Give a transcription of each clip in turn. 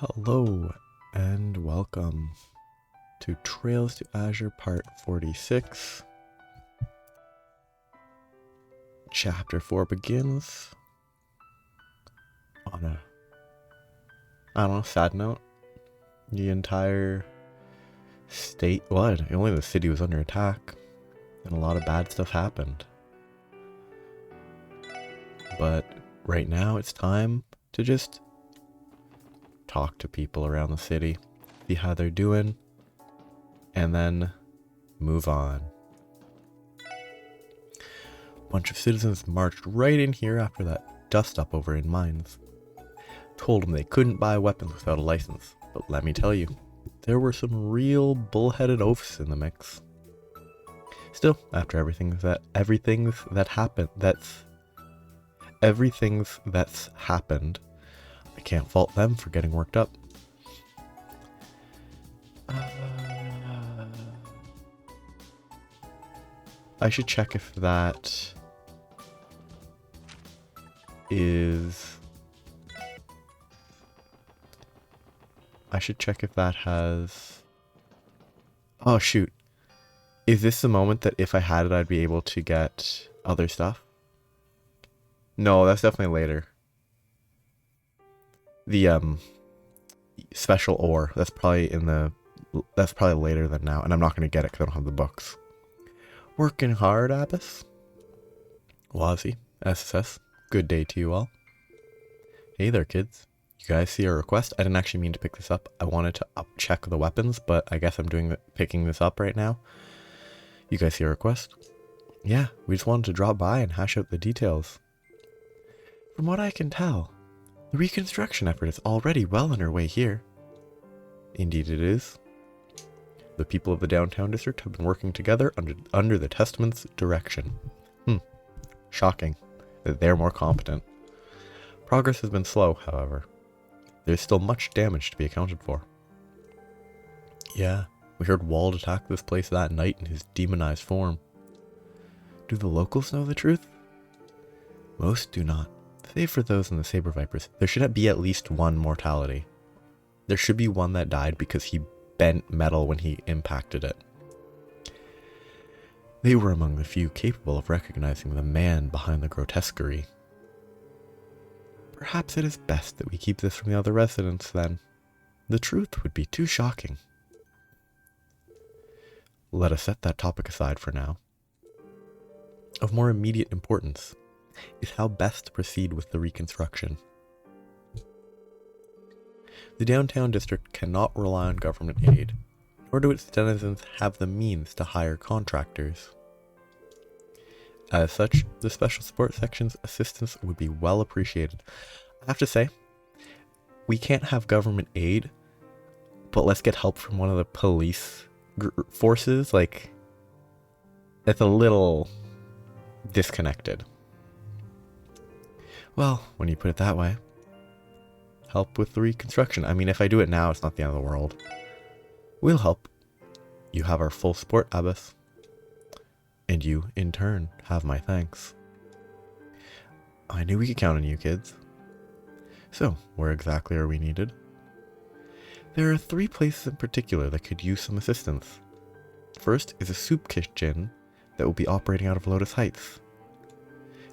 Hello and welcome to Trails to Azure Part 46. Chapter 4 begins on a, sad note. The entire state, only the city was under attack and a lot of bad stuff happened. But right now it's time to just talk to people around the city, see how they're doing, and then move on. A bunch of citizens marched right in here after that dust up over in mines. Told them they couldn't buy weapons without a license, but let me tell you, there were some real bullheaded oafs in the mix. Still, after everything that's happened, I can't fault them for getting worked up. I should check if that has... Oh shoot. Is this the moment that if I had it I'd be able to get other stuff? No, that's definitely later. The special ore, that's probably later than now, and I'm not going to get it because I don't have the books. Working hard, Abbas? Wazzy, SSS, good day to you all. Hey there, kids. You guys see a request? I didn't actually mean to pick this up. I wanted to check the weapons, but I guess I'm picking this up right now. You guys see a request? Yeah, we just wanted to drop by and hash out the details. From what I can tell, the reconstruction effort is already well underway here. Indeed it is. The people of the downtown district have been working together under the Testament's direction. Shocking that they're more competent. Progress has been slow, however. There's still much damage to be accounted for. Yeah, we heard Wald attack this place that night in his demonized form. Do the locals know the truth? Most do not. Save for those in the Saber Vipers, there should be at least one mortality. There should be one that died because he bent metal when he impacted it. They were among the few capable of recognizing the man behind the grotesquerie. Perhaps it is best that we keep this from the other residents, then. The truth would be too shocking. Let us set that topic aside for now. Of more immediate importance is how best to proceed with the reconstruction. The downtown district cannot rely on government aid, nor do its denizens have the means to hire contractors. As such, the Special Support Section's assistance would be well appreciated. I have to say, we can't have government aid, but let's get help from one of the police forces. Like, that's a little disconnected. Well, when you put it that way. Help with the reconstruction. I mean, if I do it now, it's not the end of the world. We'll help. You have our full support, Abbas. And you, in turn, have my thanks. I knew we could count on you, kids. So, where exactly are we needed? There are 3 places in particular that could use some assistance. First is a soup kitchen that will be operating out of Lotus Heights.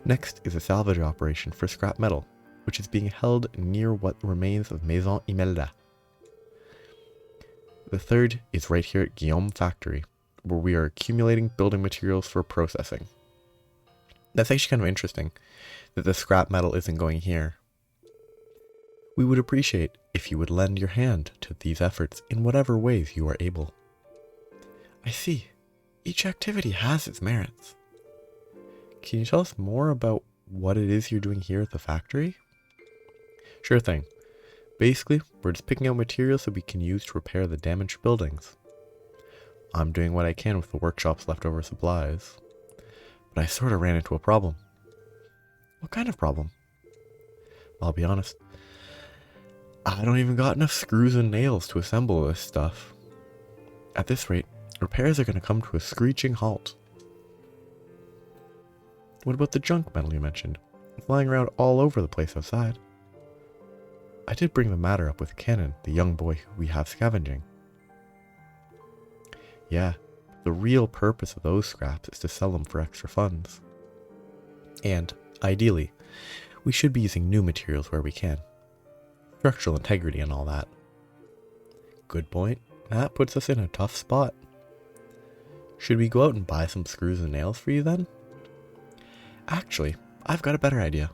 Next is a salvage operation for scrap metal, which is being held near what remains of Maison Imelda. The third is right here at Guillaume Factory, where we are accumulating building materials for processing. That's actually kind of interesting, that the scrap metal isn't going here. We would appreciate if you would lend your hand to these efforts in whatever ways you are able. I see. Each activity has its merits. Can you tell us more about what it is you're doing here at the factory? Sure thing. Basically, we're just picking out materials that we can use to repair the damaged buildings. I'm doing what I can with the workshop's leftover supplies. But I sort of ran into a problem. What kind of problem? I'll be honest. I don't even got enough screws and nails to assemble this stuff. At this rate, repairs are going to come to a screeching halt. What about the junk metal you mentioned? It's lying around all over the place outside. I did bring the matter up with Cannon, the young boy who we have scavenging. Yeah, the real purpose of those scraps is to sell them for extra funds. And, ideally, we should be using new materials where we can. Structural integrity and all that. Good point. That puts us in a tough spot. Should we go out and buy some screws and nails for you then? Actually, I've got a better idea.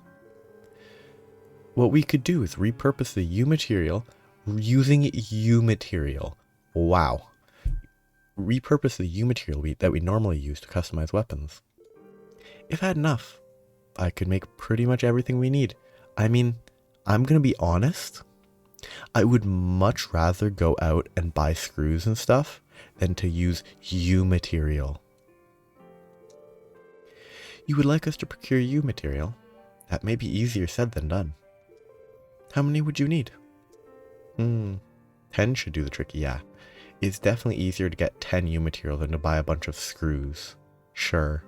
What we could do is repurpose the U material using U material. Wow. Repurpose the U material that we normally use to customize weapons. If I had enough, I could make pretty much everything we need. I mean, I'm gonna be honest. I would much rather go out and buy screws and stuff than to use U material. You would like us to procure U material? That may be easier said than done. How many would you need? 10 should do the trick, yeah. It's definitely easier to get 10 U material than to buy a bunch of screws. Sure.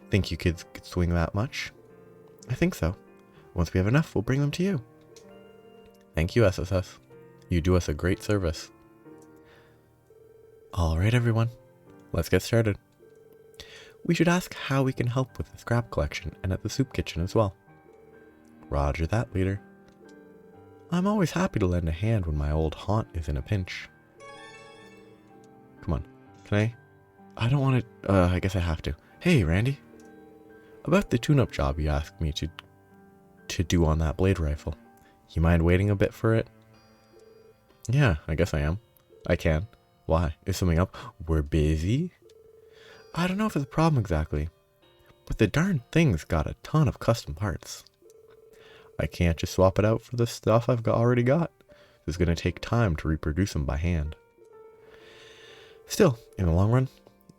Think you kids could swing that much? I think so. Once we have enough, we'll bring them to you. Thank you, SSS. You do us a great service. Alright everyone, let's get started. We should ask how we can help with the scrap collection and at the soup kitchen as well. Roger that, leader. I'm always happy to lend a hand when my old haunt is in a pinch. Come on, can I don't want to, I guess I have to. Hey, Randy. About the tune-up job you asked me to do on that blade rifle. You mind waiting a bit for it? Yeah, I guess I am. I can. Why? Is something up? We're busy? I don't know if it's a problem exactly, but the darn thing's got a ton of custom parts. I can't just swap it out for the stuff already got. It's going to take time to reproduce them by hand. Still, in the long run,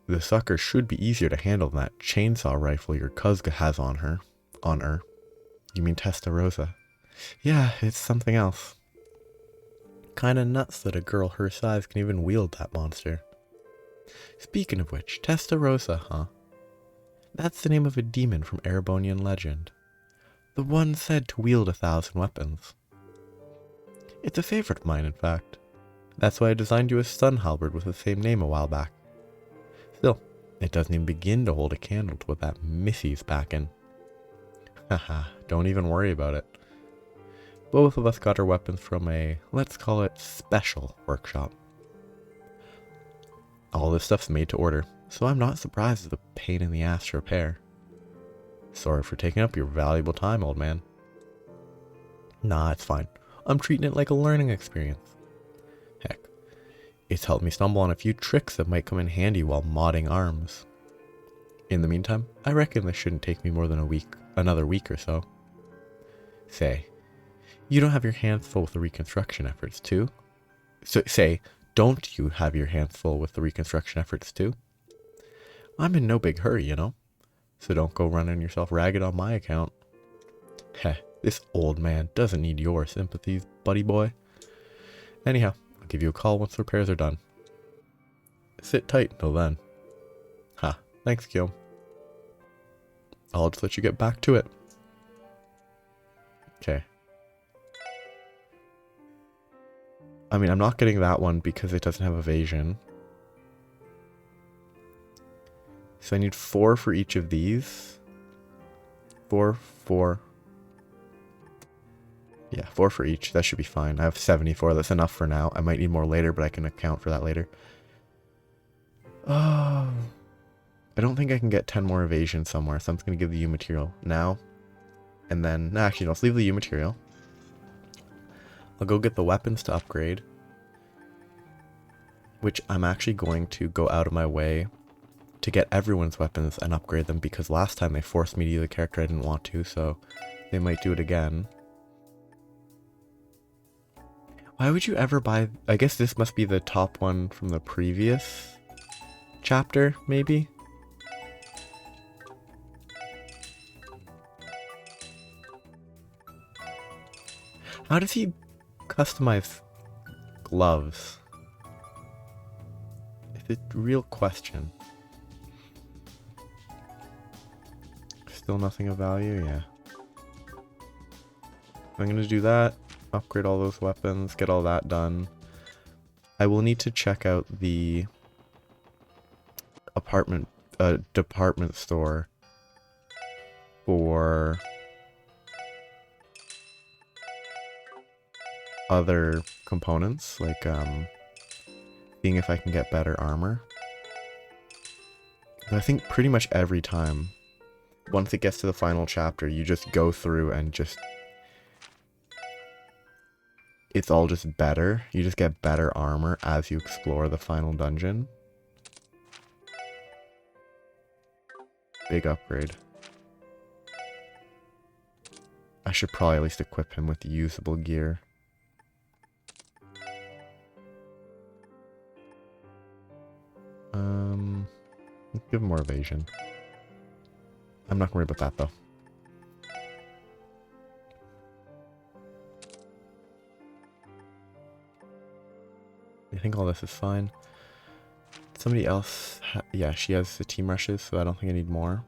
the sucker should be easier to handle than that chainsaw rifle your cuz has on her. You mean Testarossa? Yeah, it's something else. Kinda nuts that a girl her size can even wield that monster. Speaking of which, Testarossa, huh? That's the name of a demon from Erebonian legend. The one said to wield 1,000 weapons. It's a favorite of mine, in fact. That's why I designed you a stun halberd with the same name a while back. Still, it doesn't even begin to hold a candle to what that Missy's packing. Haha, don't even worry about it. Both of us got our weapons from a, let's call it, special workshop. All this stuff's made to order, so I'm not surprised it's a pain in the ass to repair. Sorry for taking up your valuable time, old man. Nah, it's fine. I'm treating it like a learning experience. Heck, it's helped me stumble on a few tricks that might come in handy while modding arms. In the meantime, I reckon this shouldn't take me more than another week or so. Say, you don't have your hands full with the reconstruction efforts too? Don't you have your hands full with the reconstruction efforts too? I'm in no big hurry, you know? So don't go running yourself ragged on my account. Heh, this old man doesn't need your sympathies, buddy boy. Anyhow, I'll give you a call once the repairs are done. Sit tight until then. Ha, thanks, Guillaume. I'll just let you get back to it. Okay. I mean, I'm not getting that one because it doesn't have evasion. So I need 4 for each of these. 4. Yeah, 4 for each. That should be fine. I have 74. That's enough for now. I might need more later, but I can account for that later. Oh. I don't think I can get 10 more evasion somewhere, so I'm just going to give the U material now. And then, actually, no, let's leave the U material. I'll go get the weapons to upgrade, which I'm actually going to go out of my way to get everyone's weapons and upgrade them, because last time they forced me to use a character I didn't want to, so they might do it again. Why would you ever buy... I guess this must be the top one from the previous chapter, maybe? How does he customize gloves? It's a real question. Still nothing of value? Yeah. I'm gonna do that. upgrade all those weapons, get all that done. I will need to check out the department store for other components, like seeing if I can get better armor. But I think pretty much every time, once it gets to the final chapter, you just go through and just... It's all just better. You just get better armor as you explore the final dungeon. Big upgrade. I should probably at least equip him with usable gear. Give him more evasion. I'm not worried about that though. I think all this is fine. Somebody else, yeah, she has the team rushes, so I don't think I need more.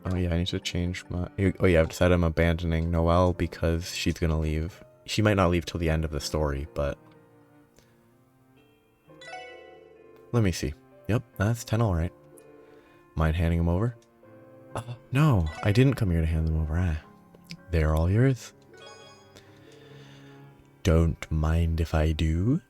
Oh yeah, I need to change my... Oh yeah, I've decided I'm abandoning Noelle because she's gonna leave. She might not leave till the end of the story, but... Let me see. Yep, that's 10 alright. Mind handing them over? No, I didn't come here to hand them over. They're all yours. Don't mind if I do.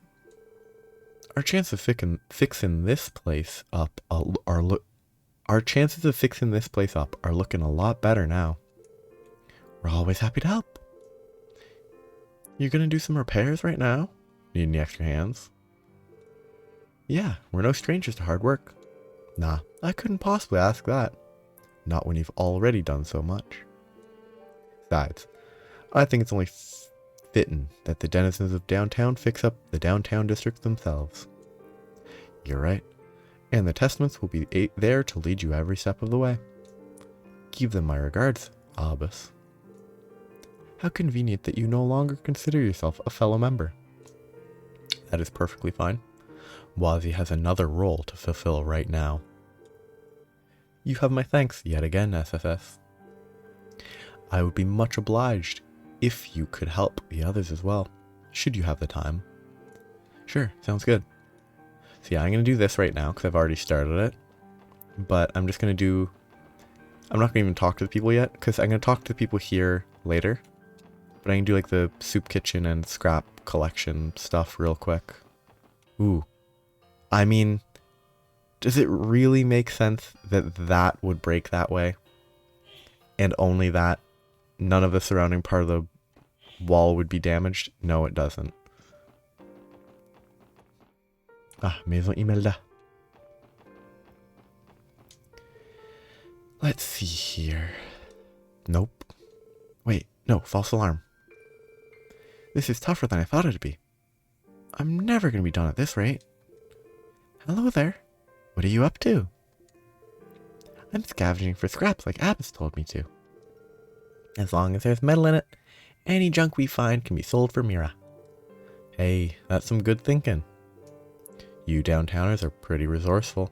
Our chances of fixing this place up our chances of fixing this place up are looking a lot better now. We're always happy to help. You're gonna do some repairs right now? Need any extra hands? Yeah, we're no strangers to hard work. Nah, I couldn't possibly ask that. Not when you've already done so much. Besides, I think it's only fitting that the denizens of downtown fix up the downtown districts themselves. You're right. And the testaments will be there to lead you every step of the way. Give them my regards, Albus. How convenient that you no longer consider yourself a fellow member. That is perfectly fine. Wazi has another role to fulfill right now. You have my thanks yet again, SSS. I would be much obliged if you could help the others as well, should you have the time. Sure, sounds good. So yeah, I'm going to do this right now because I've already started it. But I'm just going to do... I'm not going to even talk to the people yet because I'm going to talk to the people here later. But I can do like the soup kitchen and scrap collection stuff real quick. Ooh. I mean, does it really make sense that that would break that way? And only that? None of the surrounding part of the wall would be damaged? No, it doesn't. Maison Imelda. Let's see here. Nope. Wait, no, false alarm. This is tougher than I thought it'd be. I'm never going to be done at this rate. Hello there. What are you up to? I'm scavenging for scraps like Abbas told me to. As long as there's metal in it, any junk we find can be sold for Mira. Hey, that's some good thinking. You downtowners are pretty resourceful.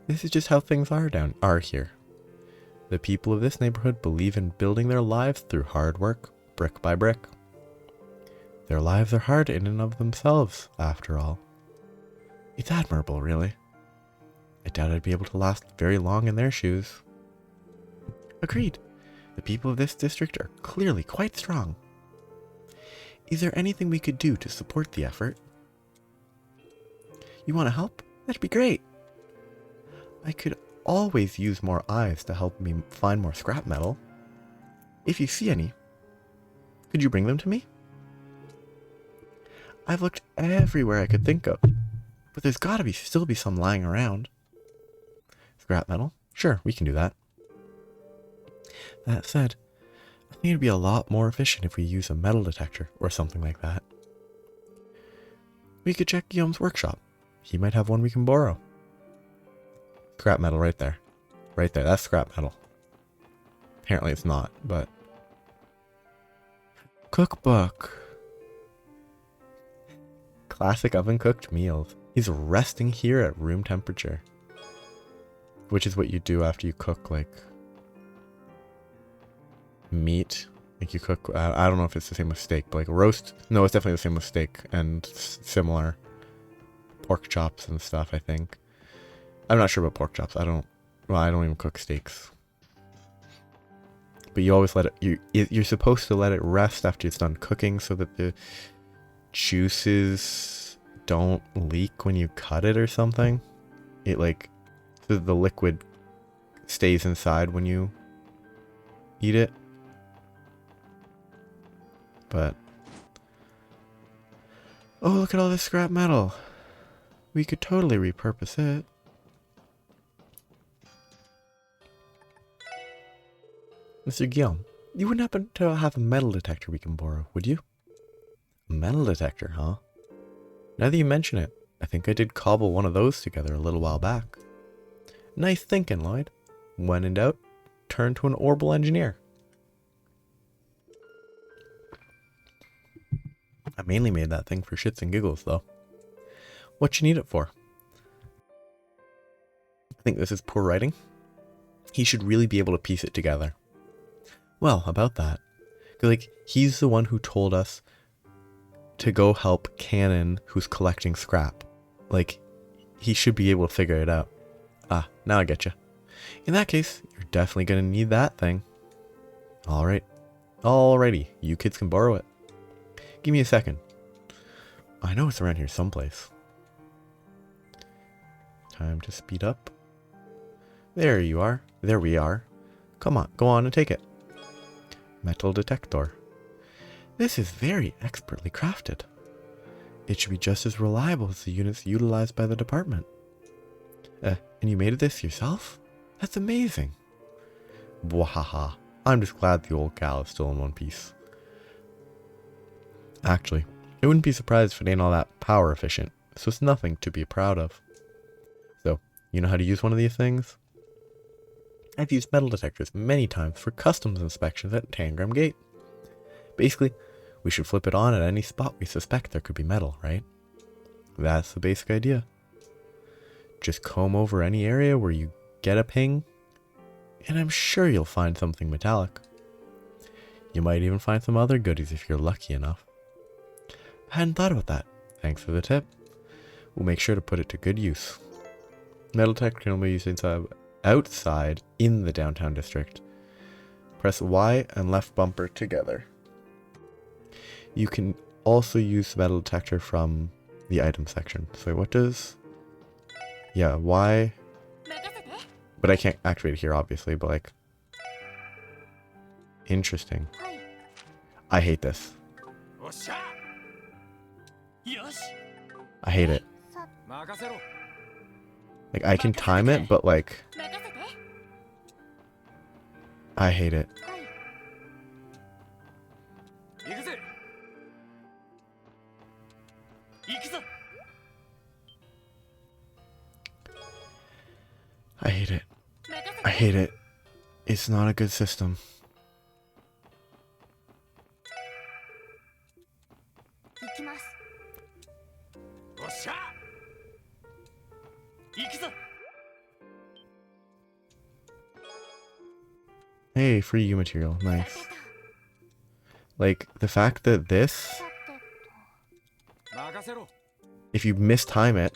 This is just how things are here. The people of this neighborhood believe in building their lives through hard work, brick by brick. Their lives are hard in and of themselves, after all. It's admirable, really. I doubt I'd be able to last very long in their shoes. Agreed. The people of this district are clearly quite strong. Is there anything we could do to support the effort? You want to help? That'd be great. I could always use more eyes to help me find more scrap metal. If you see any, could you bring them to me? I've looked everywhere I could think of, but there's gotta still be some lying around. Scrap metal? Sure, we can do that. That said, I think it'd be a lot more efficient if we use a metal detector or something like that. We could check Guillaume's workshop. He might have one we can borrow. Scrap metal right there. Right there, that's scrap metal. Apparently it's not, but... Cookbook. Classic oven-cooked meals. He's resting here at room temperature. Which is what you do after you cook, like... meat Like you cook, I don't know if it's the same with steak, but like roast, no, it's definitely the same with steak and similar pork chops and stuff, I think. I'm not sure about pork chops. I don't even cook steaks. But you always let it, you're supposed to let it rest after it's done cooking so that the juices don't leak when you cut it or something. It like, so that the liquid stays inside when you eat it. But oh, look at all this scrap metal. We could totally repurpose it. Mr. Guillaume, you wouldn't happen to have a metal detector we can borrow, would you? A metal detector, huh? Now that you mention it, I think I did cobble one of those together a little while back. Nice thinking, Lloyd. When in doubt, turn to an orbital engineer. I mainly made that thing for shits and giggles, though. What you need it for? I think this is poor writing. He should really be able to piece it together. Well, about that. 'Cause, like, he's the one who told us to go help Cannon, who's collecting scrap. Like, he should be able to figure it out. Ah, now I get you. In that case, you're definitely gonna need that thing. Alright. Alrighty, you kids can borrow it. Give me a second. I know it's around here someplace. Time to speed up. There you are. There we are. Come on, go on and take it. Metal detector. This is very expertly crafted. It should be just as reliable as the units utilized by the department. And you made this yourself? That's amazing. Bwahaha. I'm just glad the old gal is still in one piece. Actually, I wouldn't be surprised if it ain't all that power efficient, so it's nothing to be proud of. So, you know how to use one of these things? I've used metal detectors many times for customs inspections at Tangram Gate. Basically, we should flip it on at any spot we suspect there could be metal, right? That's the basic idea. Just comb over any area where you get a ping, and I'm sure you'll find something metallic. You might even find some other goodies if you're lucky enough. I hadn't thought about that. Thanks for the tip. We'll make sure to put it to good use. Metal detector can only be used outside in the downtown district. Press Y and left bumper together. You can also use the metal detector from the item section. So what does... Yeah, Y... But I can't activate it here, obviously, but like... Interesting. I hate this. I hate it. Like, I can time it, but like... I hate it. I hate it. I hate it. It's not a good system. Hey, free U material. Nice. Like, the fact that this... If you mistime it,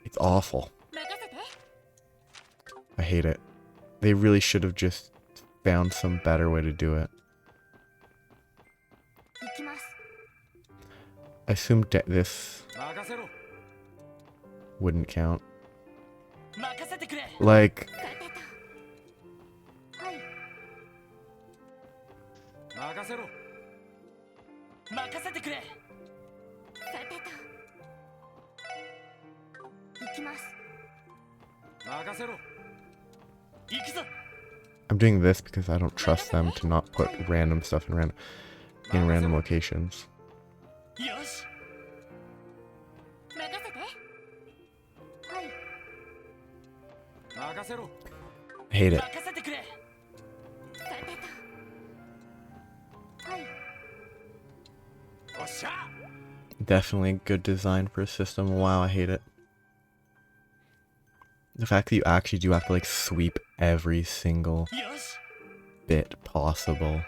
it's awful. I hate it. They really should have just found some better way to do it. I assumed this wouldn't count. Like... I'm doing this because I don't trust them to not put random stuff in random locations. I hate it. Definitely good design for a system. Wow, I hate it. The fact that you actually do have to like sweep every single bit possible.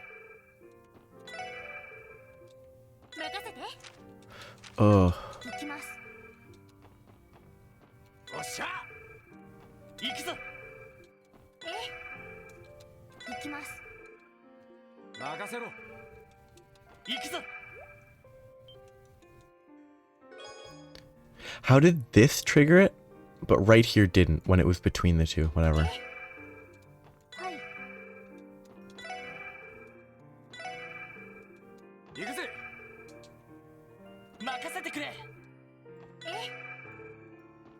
Ugh. How did this trigger it? But right here didn't when it was between the two, whatever.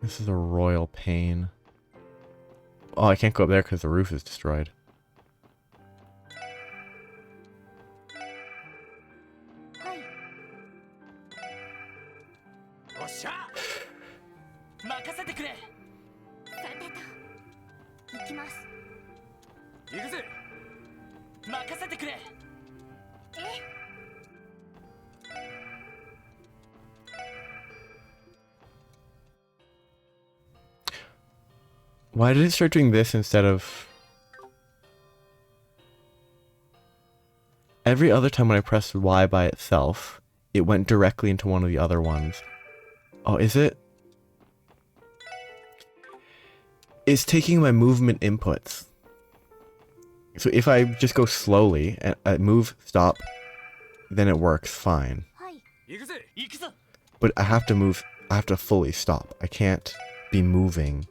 This is a royal pain. Oh, I can't go up there because the roof is destroyed. Why did it start doing this instead of... Every other time when I pressed Y by itself, it went directly into one of the other ones. Oh, is it? It's taking my movement inputs. So if I just go slowly and I move, stop, then it works fine. But I have to move, I have to fully stop. I can't be moving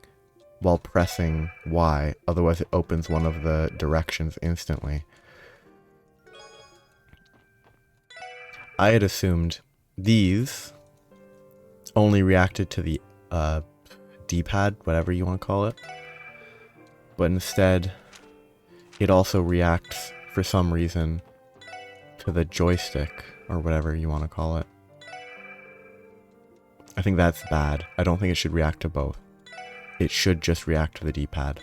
while pressing Y, otherwise it opens one of the directions instantly. I had assumed these only reacted to the D-pad, whatever you want to call it. But instead, it also reacts, for some reason, to the joystick, or whatever you want to call it. I think that's bad. I don't think it should react to both. It should just react to the D-pad.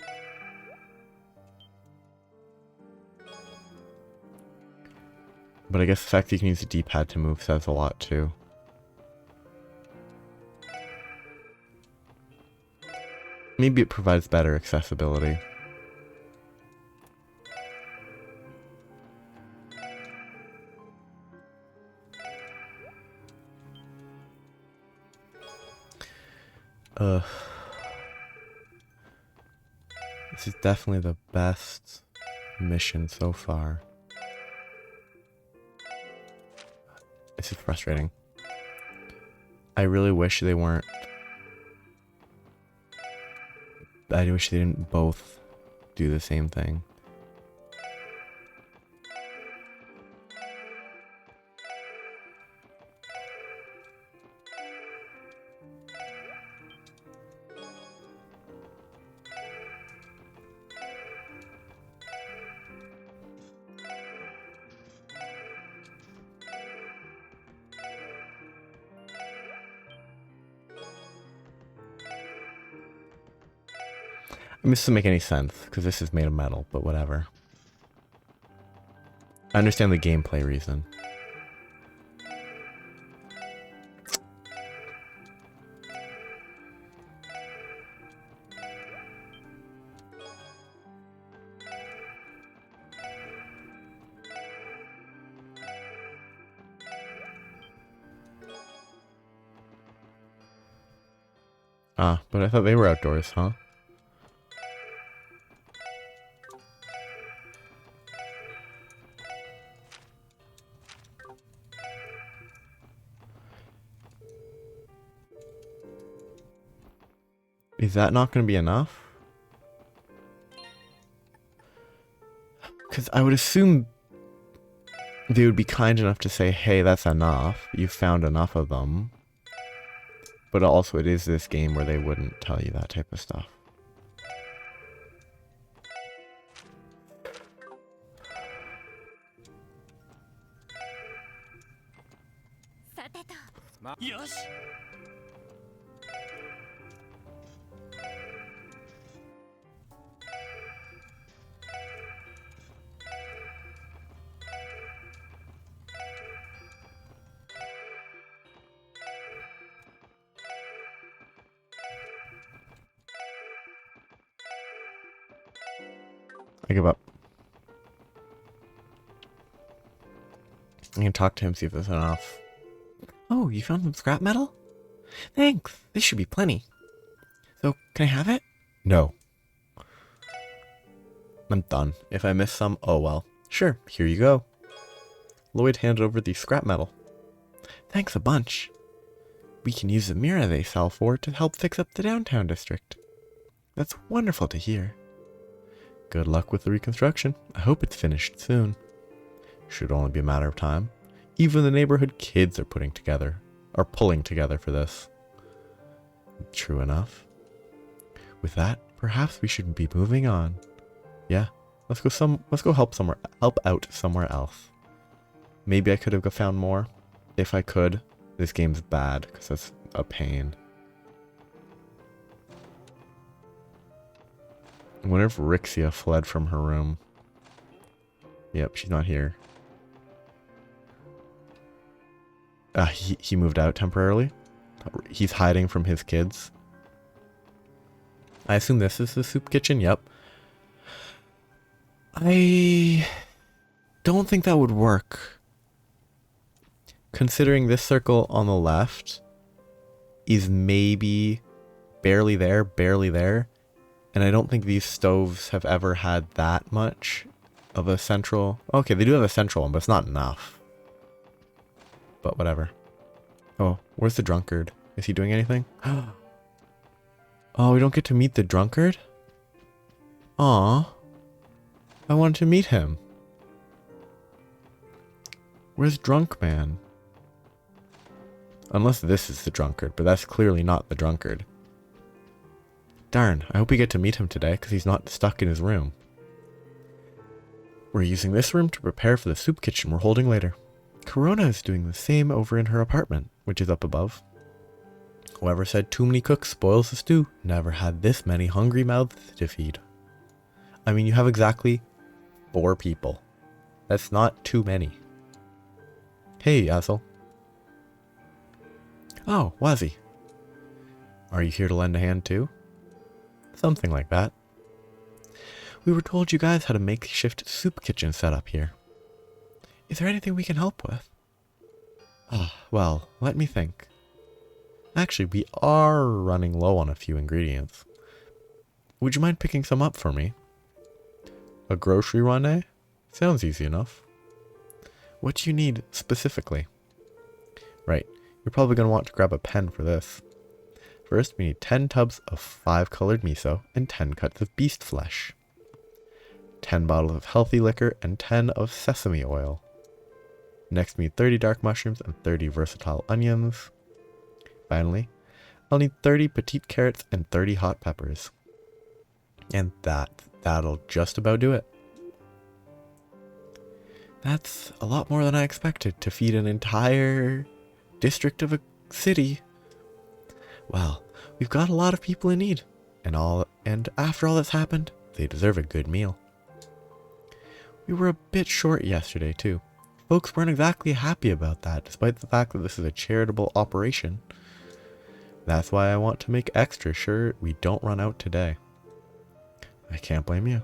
But I guess the fact that you can use the D-pad to move says a lot too. Maybe it provides better accessibility. This is definitely the best mission so far. This is frustrating. I really wish they weren't... I wish they didn't both do the same thing. I mean, this doesn't make any sense, because this is made of metal, but whatever. I understand the gameplay reason. Ah, but I thought they were outdoors, huh? Is that not going to be enough? Because I would assume they would be kind enough to say, hey, that's enough. You found enough of them. But also it is this game where they wouldn't tell you that type of stuff. I give up. I can talk to him, see if there's enough. Oh, you found some scrap metal? Thanks. This should be plenty. So, can I have it? No. I'm done. If I miss some, oh well. Sure, here you go. Lloyd handed over the scrap metal. Thanks a bunch. We can use the mirror they sell for to help fix up the downtown district. That's wonderful to hear. Good luck with the reconstruction. I hope it's finished soon. Should only be a matter of time. Even the neighborhood kids are pulling together for this. True enough. With that, perhaps we should be moving on. Yeah, let's go help out somewhere else. Maybe I could have found more. If I could. This game's bad because it's a pain. I wonder if Rixia fled from her room. Yep, she's not here. He moved out temporarily. He's hiding from his kids. I assume this is the soup kitchen. Yep. I don't think that would work. Considering this circle on the left is maybe barely there, and I don't think these stoves have ever had that much of a central... Okay, they do have a central one, but it's not enough. But whatever. Oh, where's the drunkard? Is he doing anything? Oh, we don't get to meet the drunkard? Aw. I wanted to meet him. Where's Drunk Man? Unless this is the drunkard, but that's clearly not the drunkard. Darn, I hope we get to meet him today, because he's not stuck in his room. We're using this room to prepare for the soup kitchen we're holding later. Corona is doing the same over in her apartment, which is up above. Whoever said too many cooks spoils the stew never had this many hungry mouths to feed. I mean, you have exactly 4 people. That's not too many. Hey, Asel. Oh, Wazzy. Are you here to lend a hand too? Something like that. We were told you guys had a makeshift soup kitchen set up here. Is there anything we can help with? Well, let me think. Actually, we are running low on a few ingredients. Would you mind picking some up for me? A grocery run, eh? Sounds easy enough. What do you need specifically? Right, you're probably going to want to grab a pen for this. First, we need 10 tubs of 5-colored miso and 10 cuts of beast flesh. 10 bottles of healthy liquor and 10 of sesame oil. Next, we need 30 dark mushrooms and 30 versatile onions. Finally, I'll need 30 petite carrots and 30 hot peppers. And that'll just about do it. That's a lot more than I expected to feed an entire district of a city. Well, we've got a lot of people in need, and after all that's happened, they deserve a good meal. We were a bit short yesterday too. Folks weren't exactly happy about that, despite the fact that this is a charitable operation. That's why I want to make extra sure we don't run out today. I can't blame you.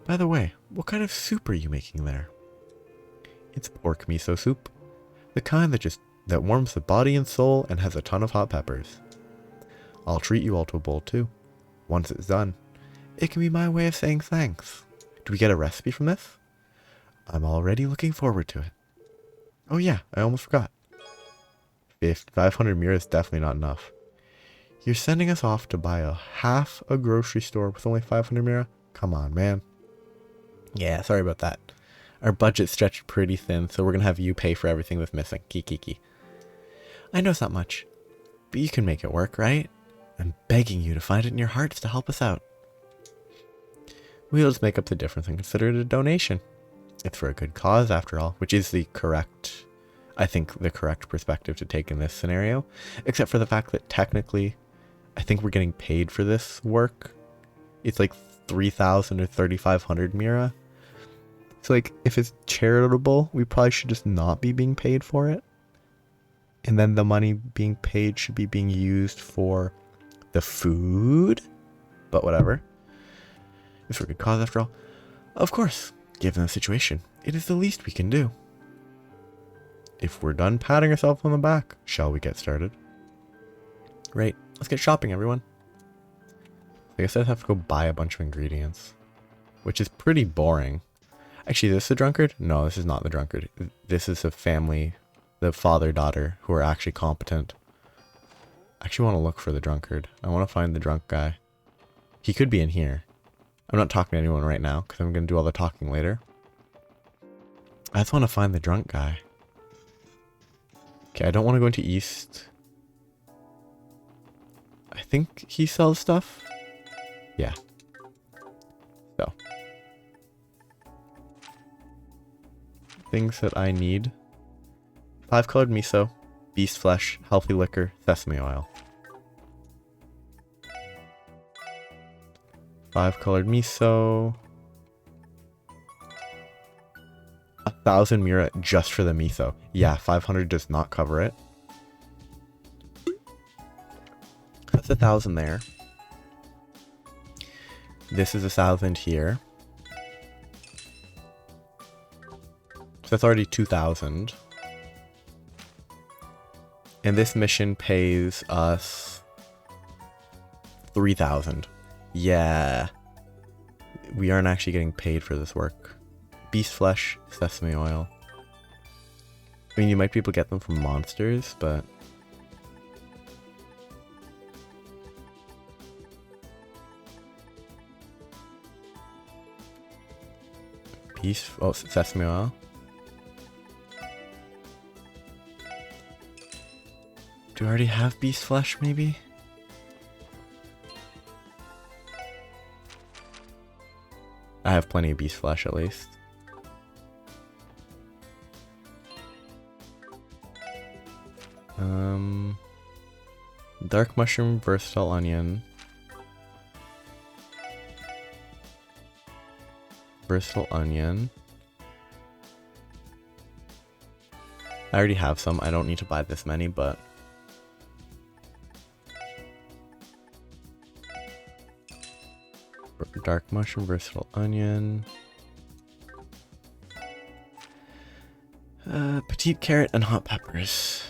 By the way, what kind of soup are you making there? It's pork miso soup. The kind that warms the body and soul and has a ton of hot peppers. I'll treat you all to a bowl too. Once it's done, it can be my way of saying thanks. Do we get a recipe from this? I'm already looking forward to it. Oh yeah, I almost forgot. 500 mira is definitely not enough. You're sending us off to buy half a grocery store with only 500 mira? Come on, man. Yeah, sorry about that. Our budget stretched pretty thin, so we're gonna have you pay for everything that's missing. Kiki. I know it's not much, but you can make it work, right? I'm begging you to find it in your hearts to help us out. We'll just make up the difference and consider it a donation. It's for a good cause, after all, which is the correct perspective to take in this scenario, except for the fact that technically, I think we're getting paid for this work. It's like 3,000 or 3,500 mira. So like, if it's charitable, we probably should just not be being paid for it. And then the money being paid should be being used for the food. But whatever. It's for a good cause after all. Of course, given the situation, it is the least we can do. if we're done patting ourselves on the back, shall we get started? Right, let's get shopping, everyone. I guess I'd have to go buy a bunch of ingredients, which is pretty boring. Actually, is this the drunkard? No, this is not the drunkard. This is a family, the father-daughter, who are actually competent. I actually want to look for the drunkard. I want to find the drunk guy. He could be in here. I'm not talking to anyone right now, because I'm going to do all the talking later. I just want to find the drunk guy. Okay, I don't want to go into East. I think he sells stuff. Yeah. So. Things that I need. 5 colored miso, beast flesh, healthy liquor, sesame oil. 5 colored miso. 1,000 mira just for the miso. Yeah, 500 does not cover it. That's 1,000 there. This is 1,000 here. So that's already 2,000. And this mission pays us 3,000. Yeah. We aren't actually getting paid for this work. Beast flesh, sesame oil. I mean, you might be able to get them from monsters, but... Beast... Oh, sesame oil. Do I already have beast flesh, maybe? I have plenty of beast flesh, at least. Dark mushroom, versatile onion. Versatile onion. I already have some. I don't need to buy this many, but... Dark mushroom, versatile onion. Petite carrot and hot peppers.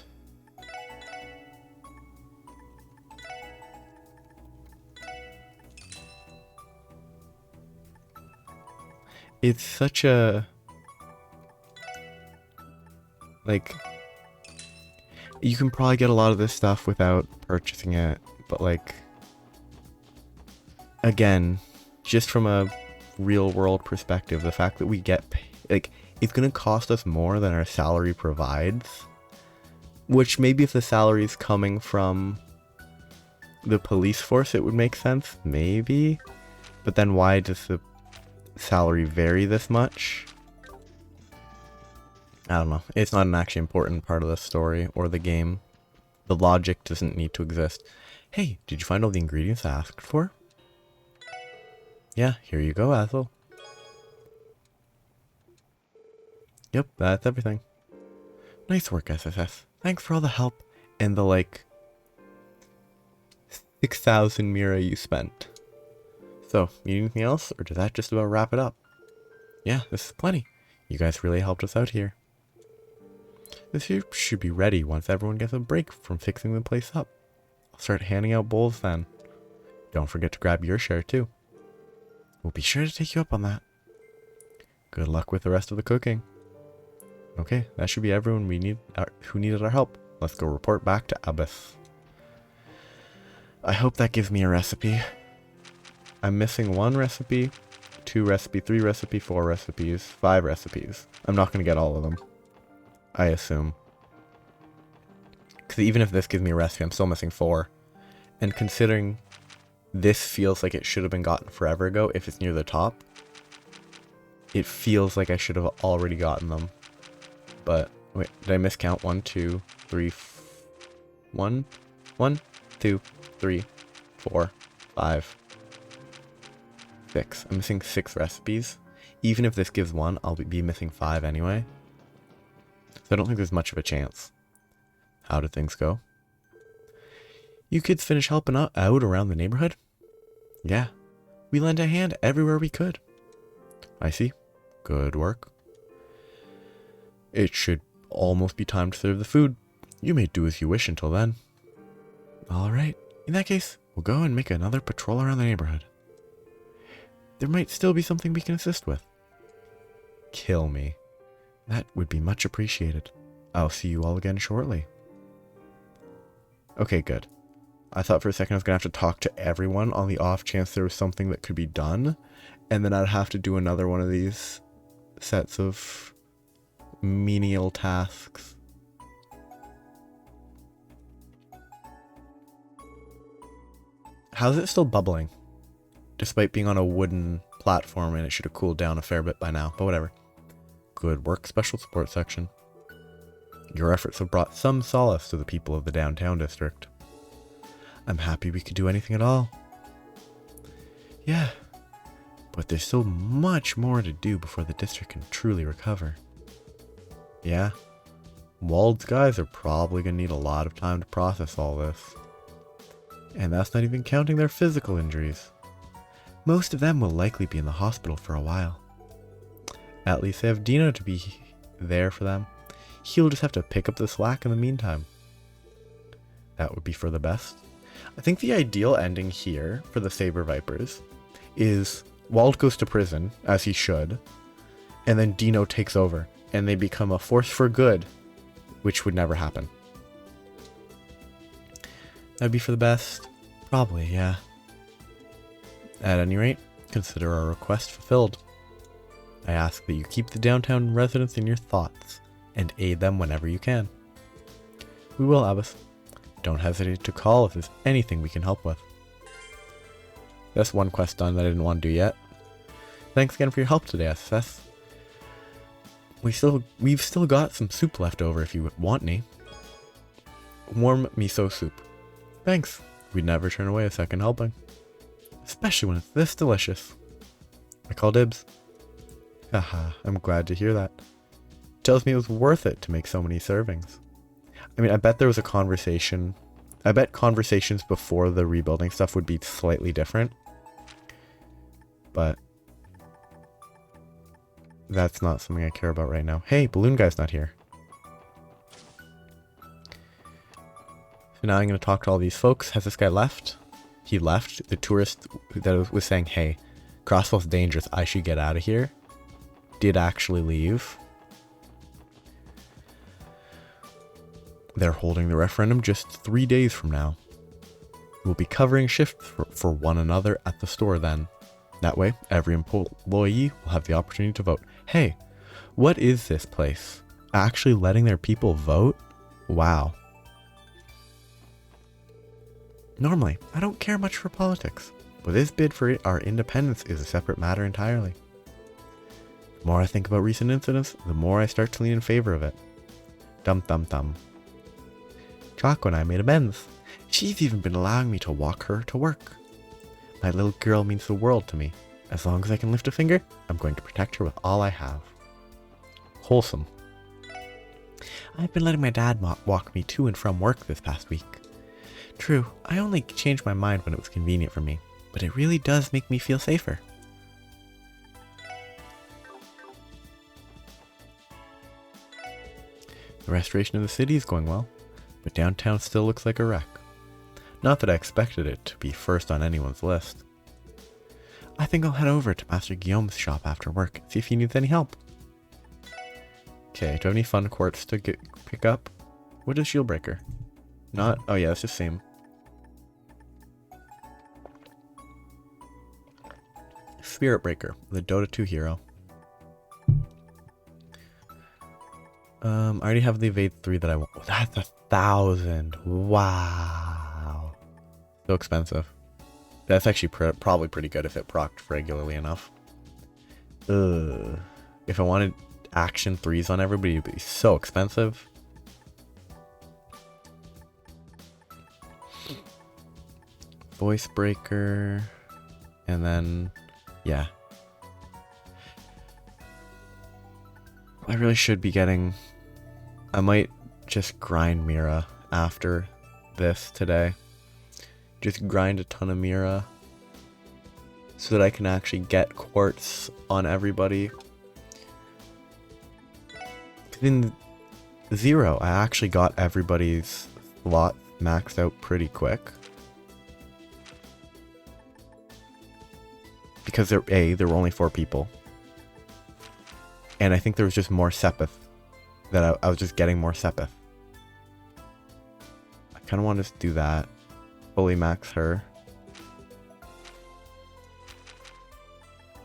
It's such a... Like... You can probably get a lot of this stuff without purchasing it, but like... Again... Just from a real world perspective, the fact that we get like it's gonna cost us more than our salary provides, which maybe if the salary is coming from the police force it would make sense, maybe, but then why does the salary vary this much? I don't know. It's not an actually important part of the story or the game. The logic doesn't need to exist. Hey, did you find all the ingredients I asked for? Yeah, here you go, Ethel. Yep, that's everything. Nice work, SSS. Thanks for all the help and the, like, 6,000 mira you spent. So, need anything else, or does that just about wrap it up? Yeah, this is plenty. You guys really helped us out here. This here should be ready once everyone gets a break from fixing the place up. I'll start handing out bowls then. Don't forget to grab your share, too. We'll be sure to take you up on that. Good luck with the rest of the cooking. Okay, that should be everyone who needed our help. Let's go report back to Abyss. I hope that gives me a recipe. I'm missing 1 recipe, 2 recipe, 3 recipe, 4 recipes, 5 recipes. I'm not going to get all of them, I assume. Because even if this gives me a recipe, I'm still missing 4. And considering this feels like it should have been gotten forever ago if it's near the top, it feels like I should have already gotten them. But, wait, did I miscount? 1, 2, 3, 1, 2, 3, 4, 5, 6. I'm missing 6 recipes. Even if this gives 1, I'll be missing 5 anyway. So I don't think there's much of a chance. How did things go? You kids finish helping out around the neighborhood? Yeah, we lent a hand everywhere we could. I see. Good work. It should almost be time to serve the food. You may do as you wish until then. Alright, in that case, we'll go and make another patrol around the neighborhood. There might still be something we can assist with. Kill me. That would be much appreciated. I'll see you all again shortly. Okay, good. I thought for a second I was going to have to talk to everyone on the off chance there was something that could be done. And then I'd have to do another one of these sets of menial tasks. How's it still bubbling? Despite being on a wooden platform, and it should have cooled down a fair bit by now, but whatever. Good work, Special Support Section. Your efforts have brought some solace to the people of the downtown district. I'm happy we could do anything at all. Yeah, but there's still much more to do before the district can truly recover. Yeah, Wald's guys are probably going to need a lot of time to process all this. And that's not even counting their physical injuries. Most of them will likely be in the hospital for a while. At least they have Dino to be there for them. He'll just have to pick up the slack in the meantime. That would be for the best. I think the ideal ending here for the Saber Vipers is Wald goes to prison, as he should, and then Dino takes over, and they become a force for good, which would never happen. That'd be for the best? Probably, yeah. At any rate, consider our request fulfilled. I ask that you keep the downtown residents in your thoughts, and aid them whenever you can. We will, Abbas. Don't hesitate to call if there's anything we can help with. That's one quest done that I didn't want to do yet. Thanks again for your help today, SSS. We've still got some soup left over if you want any. Warm miso soup. Thanks. We'd never turn away a second helping. Especially when it's this delicious. I call dibs. Haha, I'm glad to hear that. Tells me it was worth it to make so many servings. I mean, I bet there was a conversation. I bet conversations before the rebuilding stuff would be slightly different. But that's not something I care about right now. Hey, Balloon Guy's not here. So now I'm going to talk to all these folks. Has this guy left? He left. The tourist that was saying, hey, Crossfell's dangerous, I should get out of here, did actually leave. They're holding the referendum just 3 days from now. We'll be covering shifts for one another at the store then. That way, every employee will have the opportunity to vote. Hey, what is this place? Actually letting their people vote? Wow. Normally, I don't care much for politics, but this bid for our independence is a separate matter entirely. The more I think about recent incidents, the more I start to lean in favor of it. Dum dum dum. Choco and I made amends. She's even been allowing me to walk her to work. My little girl means the world to me. As long as I can lift a finger, I'm going to protect her with all I have. Wholesome. I've been letting my dad walk me to and from work this past week. True, I only changed my mind when it was convenient for me, but it really does make me feel safer. The restoration of the city is going well, but downtown still looks like a wreck. Not that I expected it to be first on anyone's list. I think I'll head over to Master Guillaume's shop after work, see if he needs any help. Okay, do you have any fun quartz to pick up? What is Shield Breaker? Not? Oh yeah, it's the same. Spirit Breaker, the Dota 2 hero. I already have the Evade 3 that I want. That's 1,000. Wow. So expensive. That's actually probably pretty good if it procced regularly enough. Ugh. If I wanted action 3s on everybody, it'd be so expensive. Voice Breaker. And then, yeah. I really should be getting... I might just grind Mira after this today. Just grind a ton of Mira so that I can actually get quartz on everybody. 0. I actually got everybody's slot maxed out pretty quick. Because there were only 4 people. And I think there was just more Sepith. That I was just getting more Sepith. I kind of want to do that. Fully max her.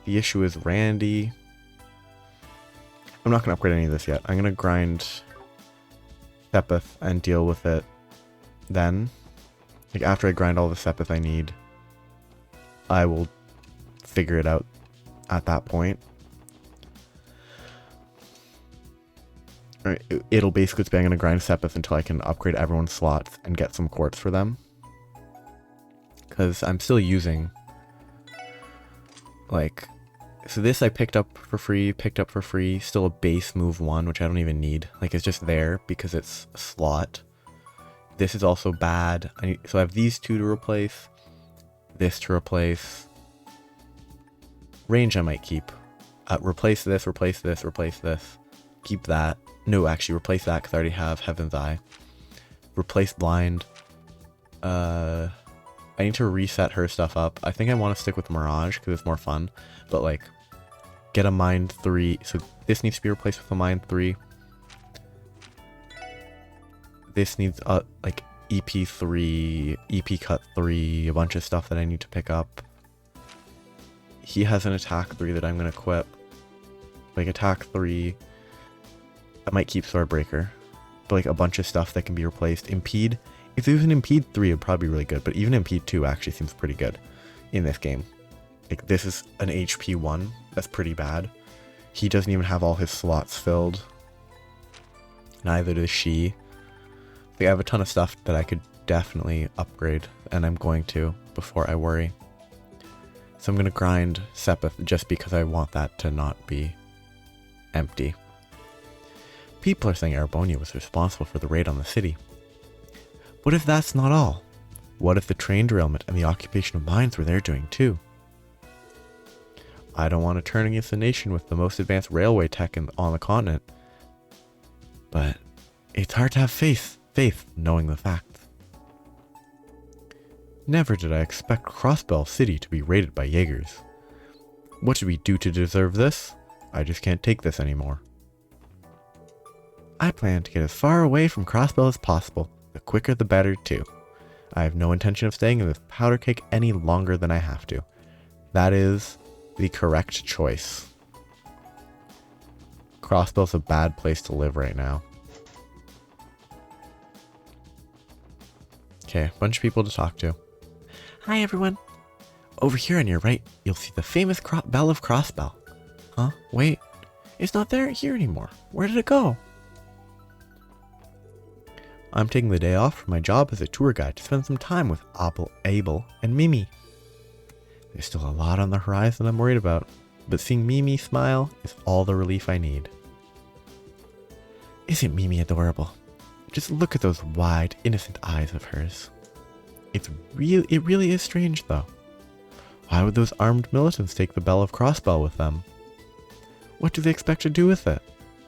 The issue is Randy. I'm not going to upgrade any of this yet. I'm going to grind Sepith and deal with it then. Like after I grind all the Sepith I need, I will figure it out at that point. It'll basically be I'm going to grind Sepith until I can upgrade everyone's slots and get some quartz for them. Because I'm still using, like, so this I picked up for free, still a base move 1, which I don't even need. Like, it's just there because it's a slot. This is also bad. So I have these 2 to replace, this to replace. Range I might keep. Replace this, replace this, replace this. Keep that. No, actually, replace that because I already have Heaven's Eye. Replace Blind. I need to reset her stuff up. I think I want to stick with Mirage because it's more fun. But, like, get a Mind 3. So this needs to be replaced with a Mind 3. This needs, like, EP 3, EP Cut 3, a bunch of stuff that I need to pick up. He has an Attack 3 that I'm going to equip. Like, Attack 3... I might keep Swordbreaker, but like a bunch of stuff that can be replaced. Impede, if there was an Impede 3, it'd probably be really good, but even Impede 2 actually seems pretty good in this game. Like, this is an HP 1, that's pretty bad. He doesn't even have all his slots filled. Neither does she. Like, I have a ton of stuff that I could definitely upgrade, and I'm going to before I worry. So I'm going to grind Sepith just because I want that to not be empty. People are saying Arabonia was responsible for the raid on the city. What if that's not all? What if the train derailment and the occupation of mines were there doing too? I don't want to turn against the nation with the most advanced railway tech on the continent. But it's hard to have faith knowing the facts. Never did I expect Crossbell City to be raided by Jaegers. What did we do to deserve this? I just can't take this anymore. I plan to get as far away from Crossbell as possible. The quicker the better, too. I have no intention of staying in this powder cake any longer than I have to. That is the correct choice. Crossbell's a bad place to live right now. Okay, a bunch of people to talk to. Hi, everyone. Over here on your right, you'll see the famous Bell of Crossbell. Huh? Wait. It's not there here anymore. Where did it go? I'm taking the day off from my job as a tour guide to spend some time with Abel and Mimi. There's still a lot on the horizon I'm worried about, but seeing Mimi smile is all the relief I need. Isn't Mimi adorable? Just look at those wide, innocent eyes of hers. It really is strange, though. Why would those armed militants take the Bell of Crossbell with them? What do they expect to do with it?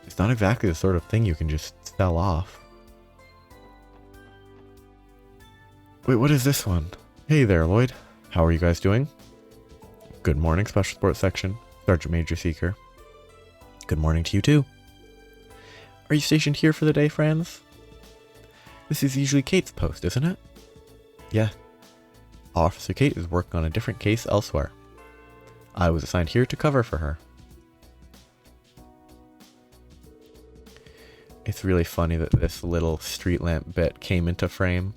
It's not exactly the sort of thing you can just sell off. Wait, what is this one? Hey there, Lloyd. How are you guys doing? Good morning, Special Sports Section. Sergeant Major Seeker. Good morning to you, too. Are you stationed here for the day, friends? This is usually Kate's post, isn't it? Yeah. Officer Kate is working on a different case elsewhere. I was assigned here to cover for her. It's really funny that this little street lamp bit came into frame.